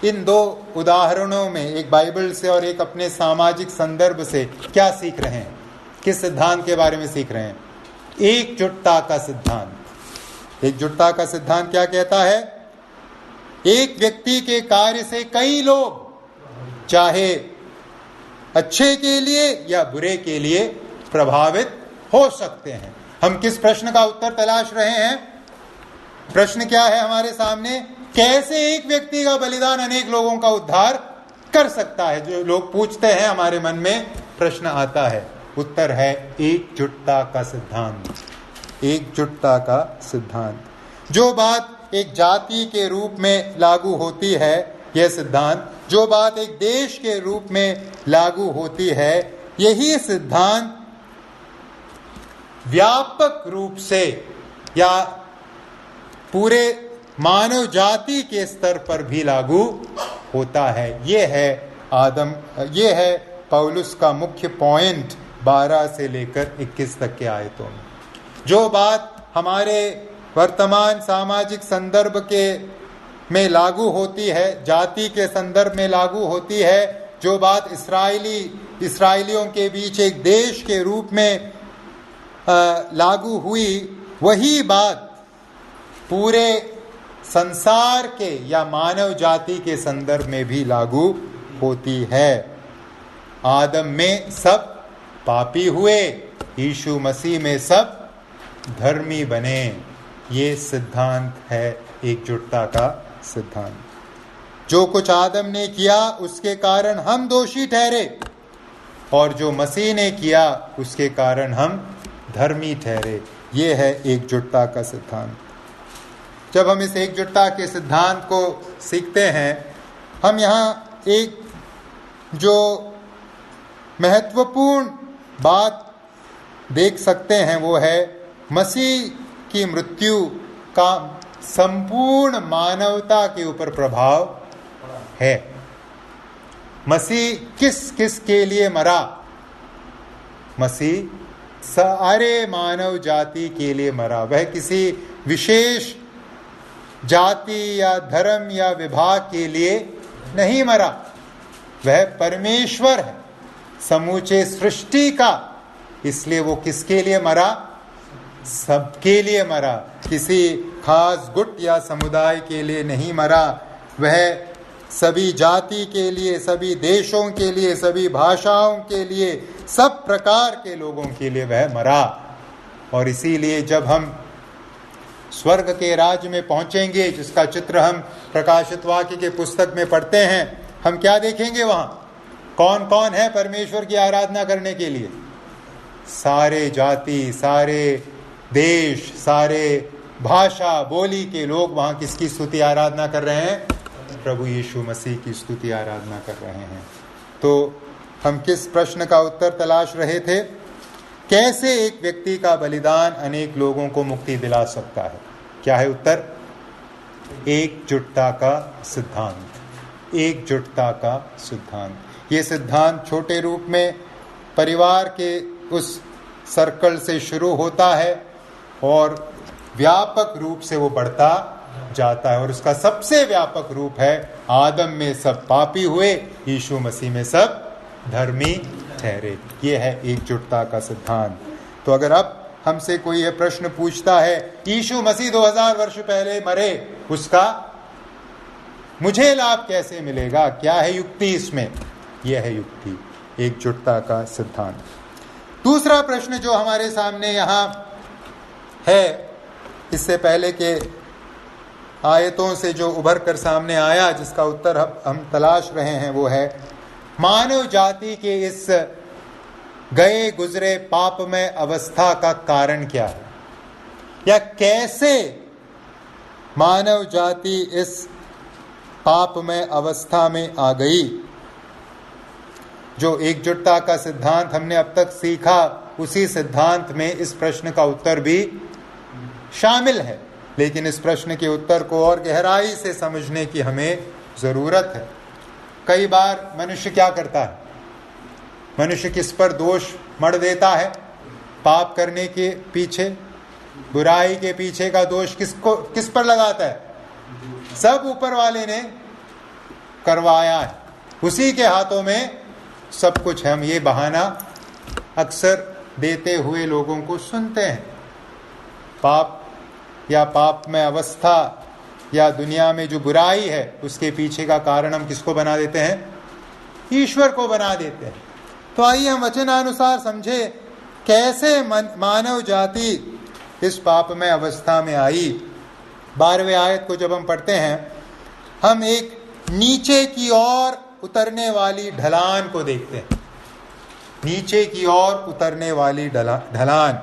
इन दो उदाहरणों में, एक बाइबल से और एक अपने सामाजिक संदर्भ से, क्या सीख रहे हैं? किस सिद्धांत के बारे में सीख रहे हैं? एकजुटता का सिद्धांत। एकजुटता का सिद्धांत क्या कहता है? एक व्यक्ति के कार्य से कई लोग, चाहे अच्छे के लिए या बुरे के लिए, प्रभावित हो सकते हैं। हम किस प्रश्न का उत्तर तलाश रहे हैं? प्रश्न क्या है हमारे सामने? कैसे एक व्यक्ति का बलिदान अनेक लोगों का उद्धार कर सकता है? जो लोग पूछते हैं, हमारे मन में प्रश्न आता है। उत्तर है एकजुटता का सिद्धांत। एकजुटता का सिद्धांत। जो बात एक जाति के रूप में लागू होती है, यह सिद्धांत, जो बात एक देश के रूप में लागू होती है, यही सिद्धांत व्यापक रूप से या पूरे मानव जाति के स्तर पर भी लागू होता है। ये है पौलुस का मुख्य पॉइंट 12 से लेकर 21 तक के आयतों में। जो बात हमारे वर्तमान सामाजिक संदर्भ में लागू होती है, जाति के संदर्भ में लागू होती है, जो बात इसराइलियों के बीच एक देश के रूप में लागू हुई, वही बात पूरे संसार के या मानव जाति के संदर्भ में भी लागू होती है। आदम में सब पापी हुए, यीशु मसीह में सब धर्मी बने। ये सिद्धांत है एकजुटता का सिद्धांत। जो कुछ आदम ने किया उसके कारण हम दोषी ठहरे, और जो मसीह ने किया उसके कारण हम धर्मी ठहरे। ये है एकजुटता का सिद्धांत। जब हम इस एकजुटता के सिद्धांत को सीखते हैं, हम यहाँ एक जो महत्वपूर्ण बात देख सकते हैं, वो है मसीह की मृत्यु का संपूर्ण मानवता के ऊपर प्रभाव है। मसीह किस किस के लिए मरा? मसीह सारे मानव जाति के लिए मरा। वह किसी विशेष जाति या धर्म या विभाग के लिए नहीं मरा। वह परमेश्वर है, समूचे सृष्टि का। इसलिए वो किसके लिए मरा? सबके लिए मरा। किसी खास गुट या समुदाय के लिए नहीं मरा। वह सभी जाति के लिए, सभी देशों के लिए, सभी भाषाओं के लिए, सब प्रकार के लोगों के लिए वह मरा। और इसीलिए जब हम स्वर्ग के राज्य में पहुंचेंगे, जिसका चित्र हम प्रकाशित वाक्य के पुस्तक में पढ़ते हैं, हम क्या देखेंगे? वहां कौन कौन है परमेश्वर की आराधना करने के लिए? सारे जाति, सारे देश, सारे भाषा बोली के लोग वहां किसकी स्तुति आराधना कर रहे हैं? प्रभु यीशु मसीह की स्तुति आराधना कर रहे हैं। तो हम किस प्रश्न का उत्तर तलाश रहे थे? कैसे एक व्यक्ति का बलिदान अनेक लोगों को मुक्ति दिला सकता है? क्या है उत्तर? एकजुटता का सिद्धांत। एकजुटता का सिद्धांत। ये सिद्धांत छोटे रूप में परिवार के उस सर्कल से शुरू होता है और व्यापक रूप से वो बढ़ता जाता है। और उसका सबसे व्यापक रूप है आदम में सब पापी हुए, यीशु मसीह में सब धर्मी ठहरे। ये है एकजुटता का सिद्धांत। तो अगर अब हमसे कोई ये प्रश्न पूछता है, यीशु मसीह 2000 वर्ष पहले मरे, उसका मुझे लाभ कैसे मिलेगा? क्या है युक्ति इसमें? यह है युक्ति, एकजुटता का सिद्धांत। दूसरा प्रश्न जो हमारे सामने यहाँ है, इससे पहले के आयतों से जो उभर कर सामने आया, जिसका उत्तर हम तलाश रहे हैं, वो है मानव जाति के इस गए गुजरे पापमय अवस्था का कारण क्या है, या कैसे मानव जाति इस पापमय अवस्था में आ गई। जो एकजुटता का सिद्धांत हमने अब तक सीखा, उसी सिद्धांत में इस प्रश्न का उत्तर भी शामिल है। लेकिन इस प्रश्न के उत्तर को और गहराई से समझने की हमें जरूरत है। कई बार मनुष्य क्या करता है? मनुष्य किस पर दोष मढ़ देता है? पाप करने के पीछे, बुराई के पीछे का दोष किस पर लगाता है? सब ऊपर वाले ने करवाया है, उसी के हाथों में सब कुछ है। हम ये बहाना अक्सर देते हुए लोगों को सुनते हैं। पाप या पाप में अवस्था या दुनिया में जो बुराई है उसके पीछे का कारण हम किसको बना देते हैं? ईश्वर को बना देते हैं। तो आइए हम वचनानुसार समझे कैसे मानव जाति इस पाप में अवस्था में आई। 12वें आयत को जब हम पढ़ते हैं, हम एक नीचे की ओर उतरने वाली ढलान को देखते हैं। नीचे की ओर उतरने वाली ढलान,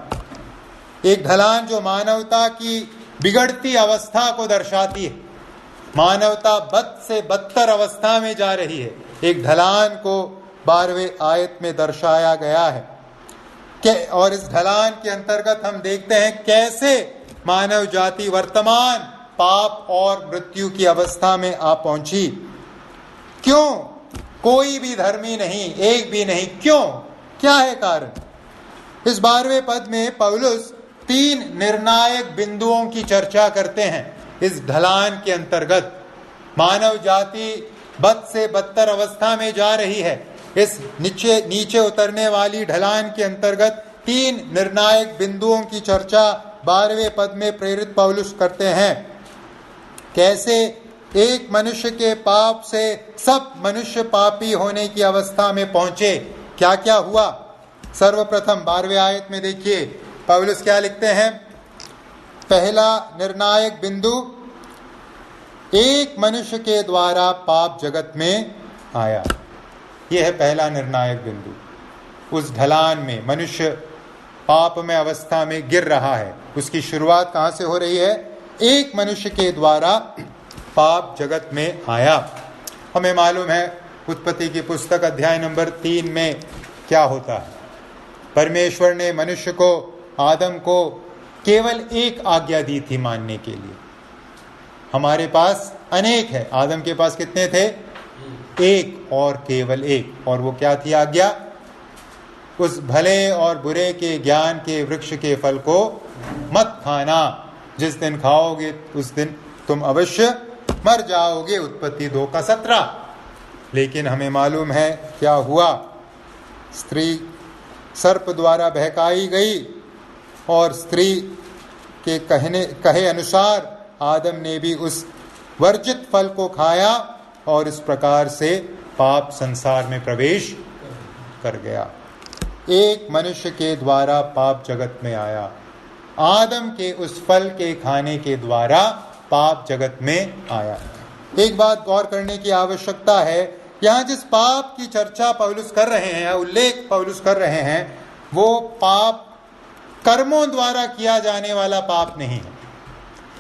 एक ढलान जो मानवता की बिगड़ती अवस्था को दर्शाती है। मानवता बद से बदतर अवस्था में जा रही है। एक ढलान को 12वें आयत में दर्शाया गया है और इस ढलान के अंतर्गत हम देखते हैं कैसे मानव जाति वर्तमान पाप और मृत्यु की अवस्था में आ पहुंची। क्यों? कोई भी धर्मी नहीं, एक भी नहीं। क्यों? क्या है कारण? इस 12वें पद में पौलुस 3 निर्णायक बिंदुओं की चर्चा करते हैं। इस ढलान के अंतर्गत मानव जाति बद से बदतर अवस्था में जा रही है। इस नीचे उतरने वाली ढलान के अंतर्गत 3 निर्णायक बिंदुओं की चर्चा 12वें पद में प्रेरित पौलुस करते हैं। कैसे एक मनुष्य के पाप से सब मनुष्य पापी होने की अवस्था में पहुंचे, क्या क्या हुआ। सर्वप्रथम 12वें आयत में देखिए पौलुस क्या लिखते हैं। पहला निर्णायक बिंदु, एक मनुष्य के द्वारा पाप जगत में आया। यह है पहला निर्णायक बिंदु। उस ढलान में मनुष्य पाप में अवस्था में गिर रहा है। उसकी शुरुआत कहां से हो रही है? एक मनुष्य के द्वारा पाप जगत में आया। हमें मालूम है उत्पत्ति की पुस्तक अध्याय नंबर 3 में क्या होता है। परमेश्वर ने मनुष्य को, आदम को केवल एक आज्ञा दी थी मानने के लिए। हमारे पास अनेक है, आदम के पास कितने थे? एक और केवल एक। और वो क्या थी आज्ञा? उस भले और बुरे के ज्ञान के वृक्ष के फल को मत खाना, जिस दिन खाओगे उस दिन तुम अवश्य मर जाओगे। उत्पत्ति 2:17। लेकिन हमें मालूम है क्या हुआ। स्त्री सर्प द्वारा बहकाई गई और स्त्री के कहे अनुसार आदम ने भी उस वर्जित फल को खाया और इस प्रकार से पाप संसार में प्रवेश कर गया। एक मनुष्य के द्वारा पाप जगत में आया। आदम के उस फल के खाने के द्वारा पाप जगत में आया। एक बात गौर करने की आवश्यकता है, यहाँ जिस पाप की चर्चा पौलुस कर रहे हैं, उल्लेख पौलुस कर रहे हैं, वो पाप कर्मों द्वारा किया जाने वाला पाप नहीं है।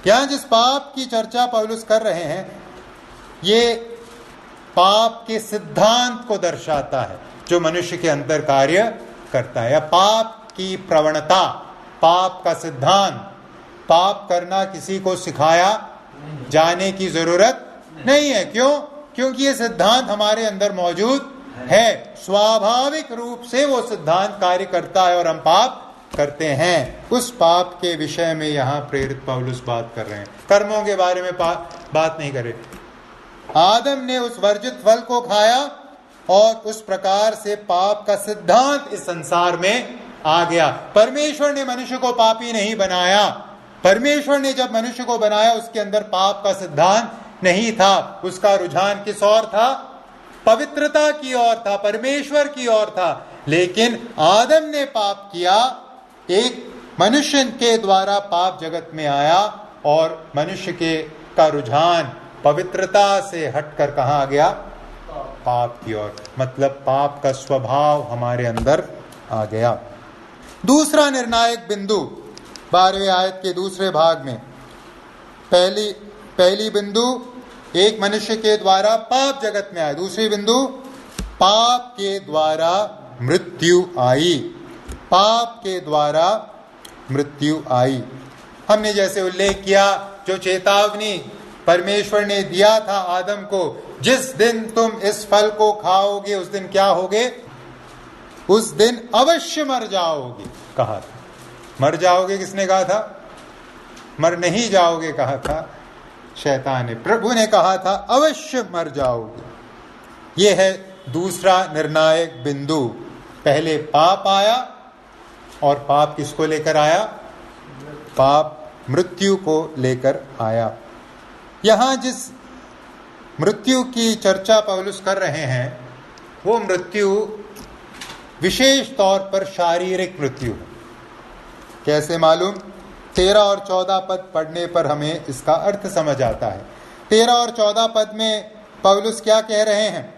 यहाँ जिस पाप की चर्चा पौलुस कर रहे हैं, ये पाप के सिद्धांत को दर्शाता है जो मनुष्य के अंदर कार्य करता है। या पाप की प्रवणता, पाप का सिद्धांत। पाप करना किसी को सिखाया जाने की जरूरत नहीं है। क्यों? क्योंकि ये सिद्धांत हमारे अंदर मौजूद है। स्वाभाविक रूप से वो सिद्धांत कार्य करता है और हम पाप करते हैं। उस पाप के विषय में यहाँ प्रेरित पौलुस बात कर रहे हैं, कर्मों के बारे में बात नहीं कर रहे। आदम ने उस वर्जित फल को खाया और उस प्रकार से पाप का सिद्धांत इस संसार में आ गया। परमेश्वर ने मनुष्य को पापी नहीं बनाया। परमेश्वर ने जब मनुष्य को बनाया उसके अंदर पाप का सिद्धांत नहीं था। उसका रुझान किस ओर था? पवित्रता की ओर था, परमेश्वर की ओर था। लेकिन आदम ने पाप किया, एक मनुष्य के द्वारा पाप जगत में आया और मनुष्य का रुझान पवित्रता से हटकर कहाँ आ गया? पाप की ओर। मतलब पाप का स्वभाव हमारे अंदर आ गया। दूसरा निर्णायक बिंदु 12वें आयत के दूसरे भाग में, पहली बिंदु एक मनुष्य के द्वारा पाप जगत में आया। दूसरी बिंदु पाप के द्वारा मृत्यु आई। पाप के द्वारा मृत्यु आई। हमने जैसे उल्लेख किया, जो चेतावनी परमेश्वर ने दिया था आदम को, जिस दिन तुम इस फल को खाओगे उस दिन क्या होगे? उस दिन अवश्य मर जाओगे कहा था। मर जाओगे किसने कहा था? मर नहीं जाओगे कहा था शैतान ने। प्रभु ने कहा था अवश्य मर जाओगे। यह है दूसरा निर्णायक बिंदु। पहले पाप आया और पाप किसको लेकर आया? पाप मृत्यु को लेकर आया। यहाँ जिस मृत्यु की चर्चा पौलुस कर रहे हैं वो मृत्यु विशेष तौर पर शारीरिक मृत्यु है। कैसे मालूम? 13 और 14 पद पढ़ने पर हमें इसका अर्थ समझ आता है। 13 और 14 पद में पौलुस क्या कह रहे हैं,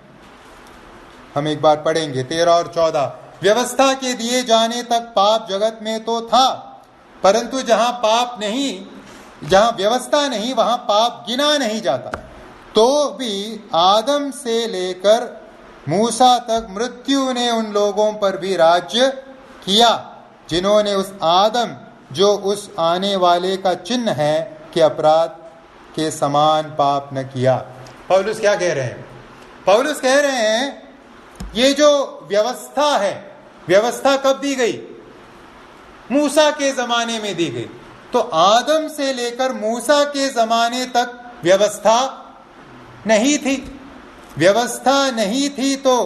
हम एक बार पढ़ेंगे। 13 और 14, व्यवस्था के दिए जाने तक पाप जगत में तो था, परंतु जहां व्यवस्था नहीं वहां पाप गिना नहीं जाता। तो भी आदम से लेकर मूसा तक मृत्यु ने उन लोगों पर भी राज्य किया जिन्होंने उस आदम जो उस आने वाले का चिन्ह है कि अपराध के समान पाप न किया। पौलुस क्या कह रहे हैं? पौलुस कह रहे हैं ये जो व्यवस्था है, व्यवस्था कब दी गई? मूसा के जमाने में दी गई। तो आदम से लेकर मूसा के जमाने तक व्यवस्था नहीं थी। व्यवस्था नहीं थी तो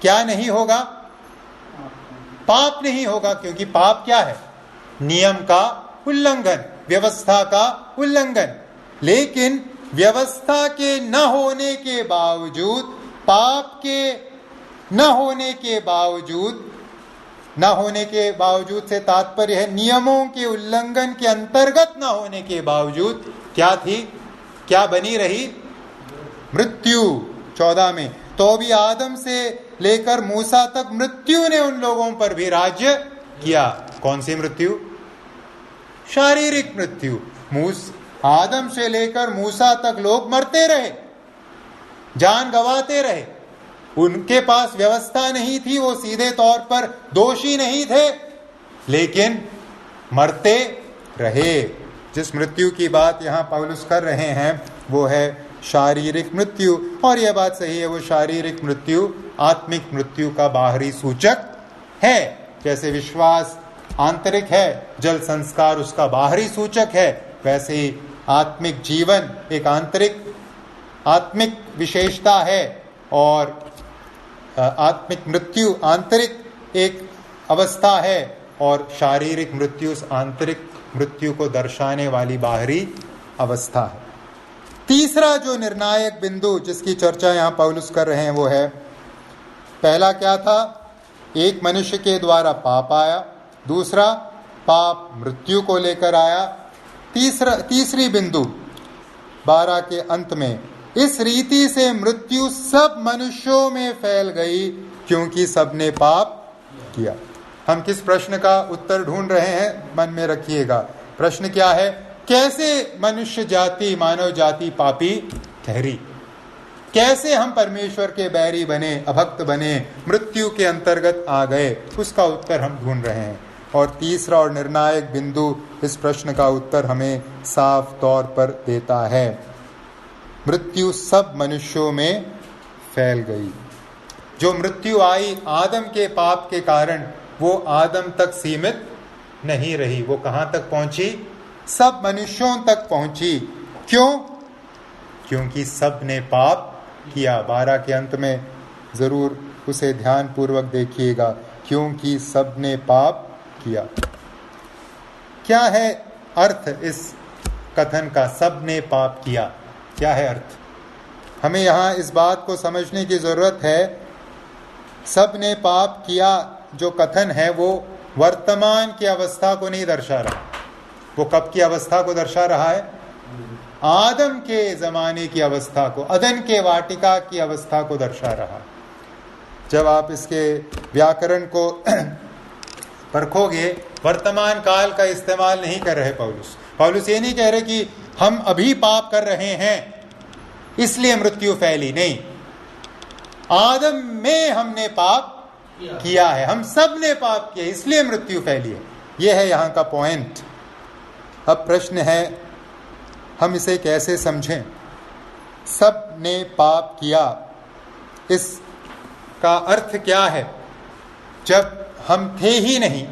क्या नहीं होगा? पाप नहीं होगा, क्योंकि पाप क्या है? नियम का उल्लंघन, व्यवस्था का उल्लंघन। लेकिन व्यवस्था के न होने के बावजूद, पाप के न होने के बावजूद से तात्पर्य है नियमों के उल्लंघन के अंतर्गत न होने के बावजूद क्या थी, क्या बनी रही? मृत्यु। 14 में, तो भी आदम से लेकर मूसा तक मृत्यु ने उन लोगों पर भी राज्य किया। कौन सी मृत्यु? शारीरिक मृत्यु। आदम से लेकर मूसा तक लोग मरते रहे, जान गंवाते रहे। उनके पास व्यवस्था नहीं थी, वो सीधे तौर पर दोषी नहीं थे, लेकिन मरते रहे। जिस मृत्यु की बात यहां पौलुस कर रहे हैं वो है शारीरिक मृत्यु। और यह बात सही है, वो शारीरिक मृत्यु आत्मिक मृत्यु का बाहरी सूचक है। जैसे विश्वास आंतरिक है, जल संस्कार उसका बाहरी सूचक है, वैसे ही आत्मिक जीवन एक आत्मिक विशेषता है और आत्मिक मृत्यु आंतरिक एक अवस्था है और शारीरिक मृत्यु उस आंतरिक मृत्यु को दर्शाने वाली बाहरी अवस्था है। तीसरा जो निर्णायक बिंदु जिसकी चर्चा यहां पौलुस कर रहे हैं वो है, पहला क्या था? एक मनुष्य के द्वारा पाप आया, दूसरा पाप मृत्यु को लेकर आया। तीसरी बिंदु 12 के अंत में, इस रीति से मृत्यु सब मनुष्यों में फैल गई क्योंकि सबने पाप किया। हम किस प्रश्न का उत्तर ढूंढ रहे हैं? मन में रखिएगा। प्रश्न क्या है? कैसे मनुष्य जाति, मानव जाति पापी ठहरी? कैसे हम परमेश्वर के बैरी बने, अभक्त बने, मृत्यु के अंतर्गत आ गए? उसका उत्तर हम ढूंढ रहे हैं। और तीसरा और निर्णायक बिंदु इस प्रश्न का उत्तर हमें साफ तौर पर देता है। मृत्यु सब मनुष्यों में फैल गई। जो मृत्यु आई आदम के पाप के कारण, वो आदम तक सीमित नहीं रही, वो कहां तक पहुंची? सब मनुष्यों तक पहुंची। क्यों? क्योंकि सब ने पाप किया। 12 के अंत में जरूर उसे ध्यान पूर्वक देखिएगा, क्योंकि सब ने पाप किया। क्या है अर्थ इस कथन का, सब ने पाप किया? क्या है अर्थ? हमें यहां इस बात को समझने की जरूरत है, सब ने पाप किया जो कथन है वो वर्तमान की अवस्था को नहीं दर्शा रहा। वो कब की अवस्था को दर्शा रहा है? आदम के जमाने की अवस्था को, अदन के वाटिका की अवस्था को दर्शा रहा। जब आप इसके व्याकरण को परखोगे, वर्तमान काल का इस्तेमाल नहीं कर रहे पौलुस ये नहीं कह रहे कि हम अभी पाप कर रहे हैं इसलिए मृत्यु फैली। नहीं, आदम में हमने पाप किया है, हम सब ने पाप किया इसलिए मृत्यु फैली है। यह है यहाँ का पॉइंट। अब प्रश्न है हम इसे कैसे समझें? सब ने पाप किया, इसका अर्थ क्या है? जब हम थे ही नहीं,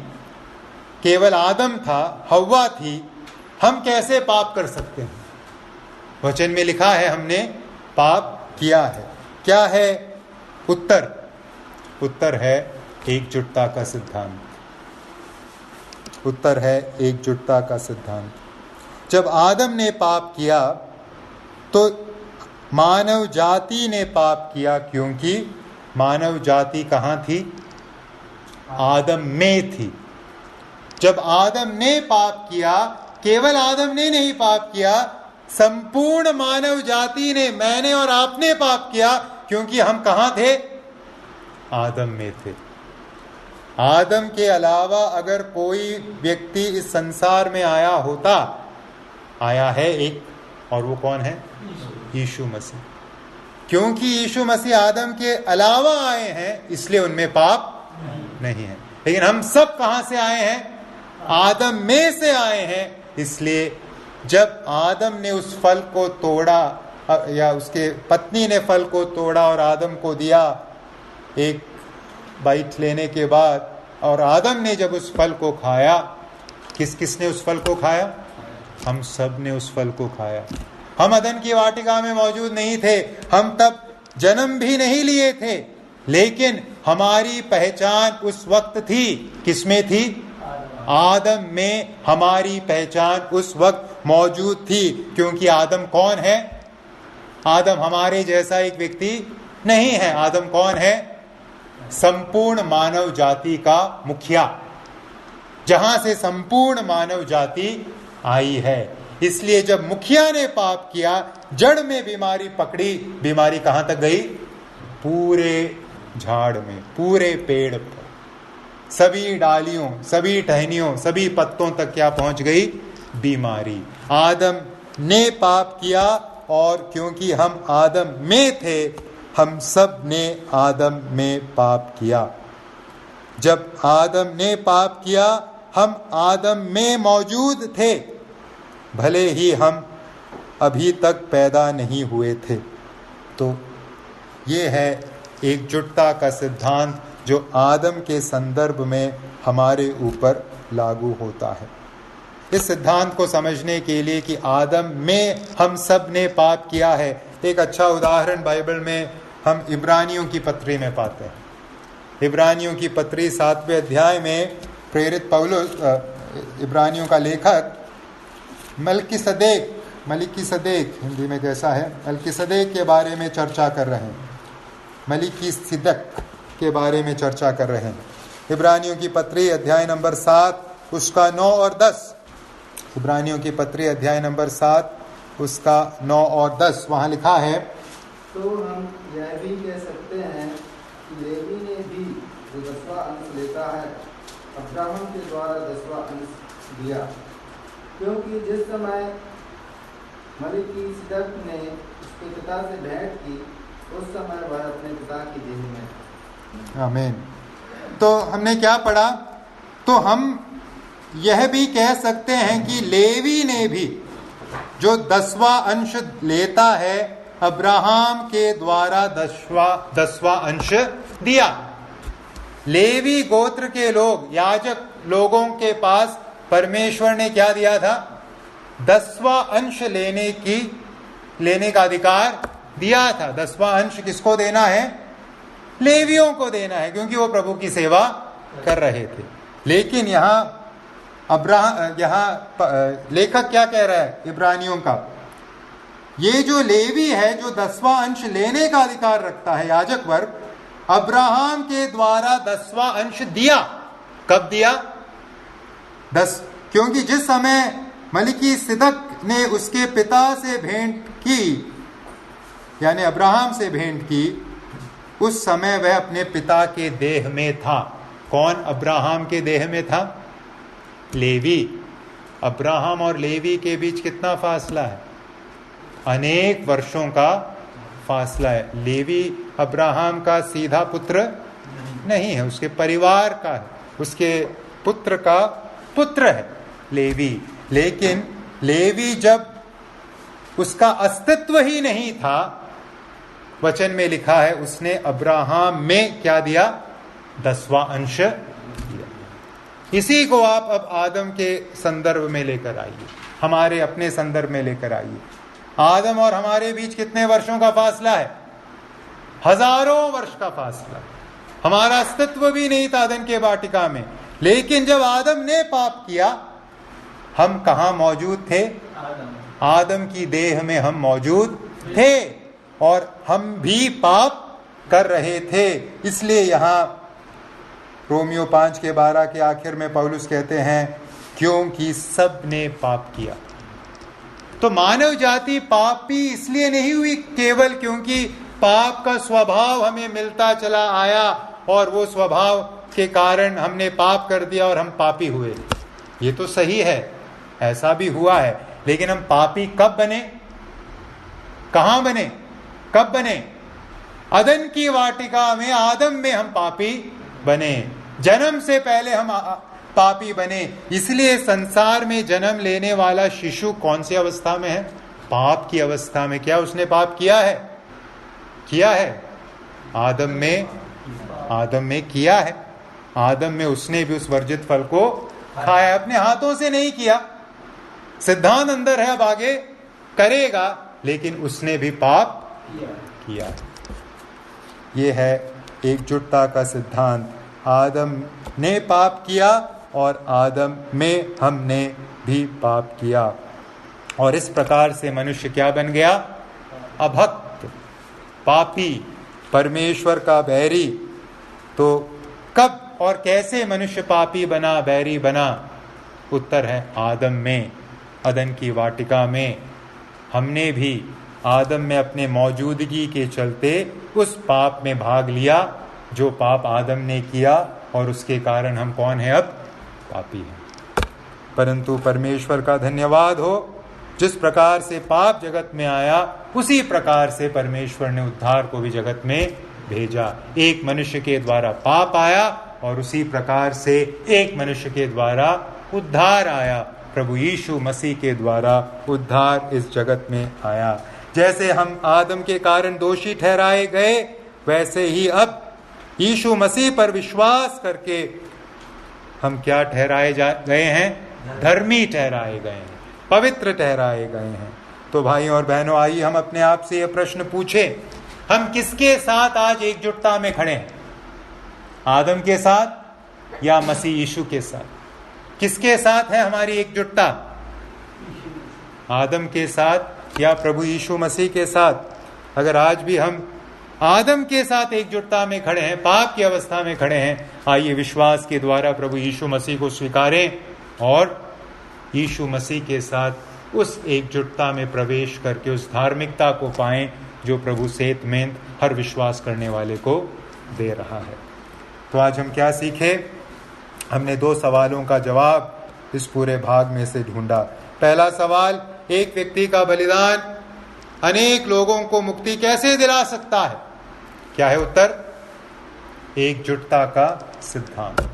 केवल आदम था, हव्वा थी, हम कैसे पाप कर सकते हैं? वचन में लिखा है हमने पाप किया है। क्या है उत्तर? उत्तर है एकजुटता का सिद्धांत। उत्तर है एकजुटता का सिद्धांत। जब आदम ने पाप किया तो मानव जाति ने पाप किया, क्योंकि मानव जाति कहाँ थी? आदम में थी। जब आदम ने पाप किया, केवल आदम ने नहीं पाप किया, संपूर्ण मानव जाति ने, मैंने और आपने पाप किया, क्योंकि हम कहां थे? आदम में थे। आदम के अलावा अगर कोई व्यक्ति इस संसार में आया होता, आया है एक, और वो कौन है? यीशु मसीह। क्योंकि यीशु मसीह आदम के अलावा आए हैं, इसलिए उनमें पाप नहीं है। लेकिन हम सब कहां से आए हैं? आदम में से आए हैं। इसलिए जब आदम ने उस फल को तोड़ा, या उसके पत्नी ने फल को तोड़ा और आदम को दिया एक बाइट लेने के बाद, और आदम ने जब उस फल को खाया, किसने उस फल को खाया? हम सब ने उस फल को खाया। हम अदन की वाटिका में मौजूद नहीं थे, हम तब जन्म भी नहीं लिए थे, लेकिन हमारी पहचान उस वक्त थी। किसमें थी? आदम में हमारी पहचान उस वक्त मौजूद थी। क्योंकि आदम कौन है? आदम हमारे जैसा एक व्यक्ति नहीं है। आदम कौन है? संपूर्ण मानव जाति का मुखिया, जहां से संपूर्ण मानव जाति आई है। इसलिए जब मुखिया ने पाप किया, जड़ में बीमारी पकड़ी। बीमारी कहां तक गई? पूरे झाड़ में, पूरे पेड़ पर, सभी डालियों, सभी टहनियों, सभी पत्तों तक क्या पहुंच गई? बीमारी। आदम ने पाप किया, और क्योंकि हम आदम में थे, हम सब ने आदम में पाप किया। जब आदम ने पाप किया, हम आदम में मौजूद थे, भले ही हम अभी तक पैदा नहीं हुए थे। तो ये है एकजुटता का सिद्धांत, जो आदम के संदर्भ में हमारे ऊपर लागू होता है। इस सिद्धांत को समझने के लिए कि आदम में हम सब ने पाप किया है, एक अच्छा उदाहरण बाइबल में हम इब्रानियों की पत्री में पाते हैं। इब्रानियों की पत्री 7वें अध्याय में प्रेरित पौलुस, इब्रानियों का लेखक मलिकिसदेक हिंदी में कैसा है? मलिकिसदेक के बारे में चर्चा कर रहे हैं। मलिकिसिदक के बारे में चर्चा कर रहे हैं। इब्रानियों की पत्री अध्याय नंबर 7 उसका 9 और 10। इब्रानियों की पत्री अध्याय नंबर 7 उसका 9 और 10 वहां लिखा है, तो हम यह भी कह सकते हैं कि लेवी ने भी जो 10वां अंश लेता है, अब्राहम के द्वारा 10वां अंश दिया, क्योंकि जिस समय मलिकिसिदक ने उसके पिता से भेंट की, उस समय वह अपने पिता की देह में। आमीन। तो हमने क्या पढ़ा? तो हम यह भी कह सकते हैं कि लेवी ने भी जो 10वां अंश लेता है, अब्राहम के द्वारा 10वां अंश दिया। लेवी गोत्र के लोग, याजक लोगों के पास परमेश्वर ने क्या दिया था? 10वां अंश लेने का अधिकार दिया था। 10वां अंश किसको देना है? लेवियों को देना है, क्योंकि वो प्रभु की सेवा कर रहे थे। लेकिन यहाँ लेखक क्या कह रहा है इब्रानियों का? ये जो लेवी है, जो 10वां अंश लेने का अधिकार रखता है, याजक वर्ग, अब्राहम के द्वारा 10वां अंश दिया। कब दिया? क्योंकि जिस समय मलिकिसिदक ने उसके पिता से भेंट की, यानी अब्राहम से भेंट की, उस समय वह अपने पिता के देह में था। कौन अब्राहम के देह में था? लेवी। अब्राहम और लेवी के बीच कितना फासला है? अनेक वर्षों का फासला है। लेवी अब्राहम का सीधा पुत्र नहीं है, उसके परिवार का है, उसके पुत्र का पुत्र है लेवी। लेकिन लेवी जब उसका अस्तित्व ही नहीं था, वचन में लिखा है उसने अब्राहम में क्या दिया? 10वां अंश दिया। इसी को आप अब आदम के संदर्भ में लेकर आइए, हमारे अपने संदर्भ में लेकर आइए। आदम और हमारे बीच कितने वर्षों का फासला है? हजारों वर्ष का फासला। हमारा अस्तित्व भी नहीं था अदन के वाटिका में, लेकिन जब आदम ने पाप किया, हम कहाँ मौजूद थे? आदम की देह में हम मौजूद थे और हम भी पाप कर रहे थे। इसलिए यहाँ रोमियो 5:12 के आखिर में पौलुस कहते हैं, क्योंकि सब ने पाप किया। तो मानव जाति पापी इसलिए नहीं हुई केवल क्योंकि पाप का स्वभाव हमें मिलता चला आया और वो स्वभाव के कारण हमने पाप कर दिया और हम पापी हुए। ये तो सही है, ऐसा भी हुआ है, लेकिन हम पापी कब बने? कहां बने? कब बने? अदन की वाटिका में, आदम में हम पापी बने। जन्म से पहले हम पापी बने। इसलिए संसार में जन्म लेने वाला शिशु कौन सी अवस्था में है? पाप की अवस्था में। क्या उसने पाप किया है? किया है। आदम में किया है। आदम में उसने भी उस वर्जित फल को खाया, अपने हाथों से नहीं किया। सिद्धांत अंदर है, अब आगे करेगा, लेकिन उसने भी पाप किया। ये है एकजुटता का सिद्धांत। आदम ने पाप किया और आदम में हमने भी पाप किया, और इस प्रकार से मनुष्य क्या बन गया? अभक्त, पापी, परमेश्वर का बैरी। तो कब और कैसे मनुष्य पापी बना, बैरी बना? उत्तर है आदम में, अदन की वाटिका में। हमने भी आदम में अपने मौजूदगी के चलते उस पाप में भाग लिया जो पाप आदम ने किया, और उसके कारण हम कौन हैं? अब पापी हैं। परंतु परमेश्वर का धन्यवाद हो, जिस प्रकार से पाप जगत में आया, उसी प्रकार से परमेश्वर ने उद्धार को भी जगत में भेजा। एक मनुष्य के द्वारा पाप आया और उसी प्रकार से एक मनुष्य के द्वारा उद्धार आया। प्रभु यीशु मसीह के द्वारा उद्धार इस जगत में आया। जैसे हम आदम के कारण दोषी ठहराए गए, वैसे ही अब यीशु मसीह पर विश्वास करके हम क्या ठहराए गए हैं? धर्मी ठहराए गए हैं, पवित्र ठहराए गए हैं। तो भाई और बहनों, आइए हम अपने आप से यह प्रश्न पूछें, हम किसके साथ आज एकजुटता में खड़े हैं? आदम के साथ या मसीह यीशु के साथ? किसके साथ है हमारी एकजुटता? आदम के साथ या प्रभु यीशु मसीह के साथ? अगर आज भी हम आदम के साथ एकजुटता में खड़े हैं, पाप की अवस्था में खड़े हैं, आइए विश्वास के द्वारा प्रभु यीशु मसीह को स्वीकारें और यीशु मसीह के साथ उस एकजुटता में प्रवेश करके उस धार्मिकता को पाएं जो प्रभु सेतमेंत हर विश्वास करने वाले को दे रहा है। तो आज हम क्या सीखे? हमने 2 सवालों का जवाब इस पूरे भाग में से ढूंढा। पहला सवाल, एक व्यक्ति का बलिदान अनेक लोगों को मुक्ति कैसे दिला सकता है? क्या है उत्तर? एकजुटता का सिद्धांत।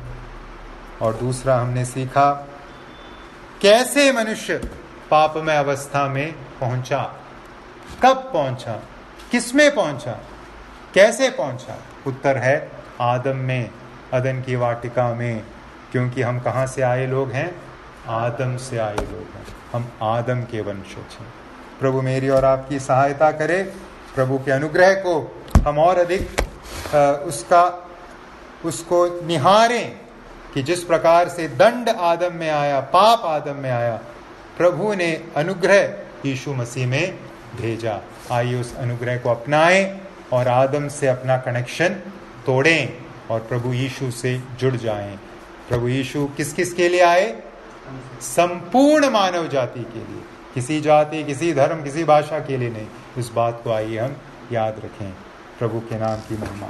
और दूसरा हमने सीखा कैसे मनुष्य पापमय अवस्था में पहुंचा, कब पहुंचा, किसमें पहुंचा, कैसे पहुंचा? उत्तर है आदम में, अदन की वाटिका में। क्योंकि हम कहां से आए लोग हैं? आदम से आए लोग हैं। हम आदम के वंशज हैं। प्रभु मेरी और आपकी सहायता करे। प्रभु के अनुग्रह को हम और अधिक उसको निहारें कि जिस प्रकार से दंड आदम में आया, पाप आदम में आया, प्रभु ने अनुग्रह यीशु मसीह में भेजा। आइए उस अनुग्रह को अपनाएं और आदम से अपना कनेक्शन तोड़ें और प्रभु यीशु से जुड़ जाएं। प्रभु यीशु किस किस के लिए आए? संपूर्ण मानव जाति के लिए, किसी जाति, किसी धर्म, किसी भाषा के लिए नहीं। इस बात को आइए हम याद रखें। प्रभु के नाम की महिमा।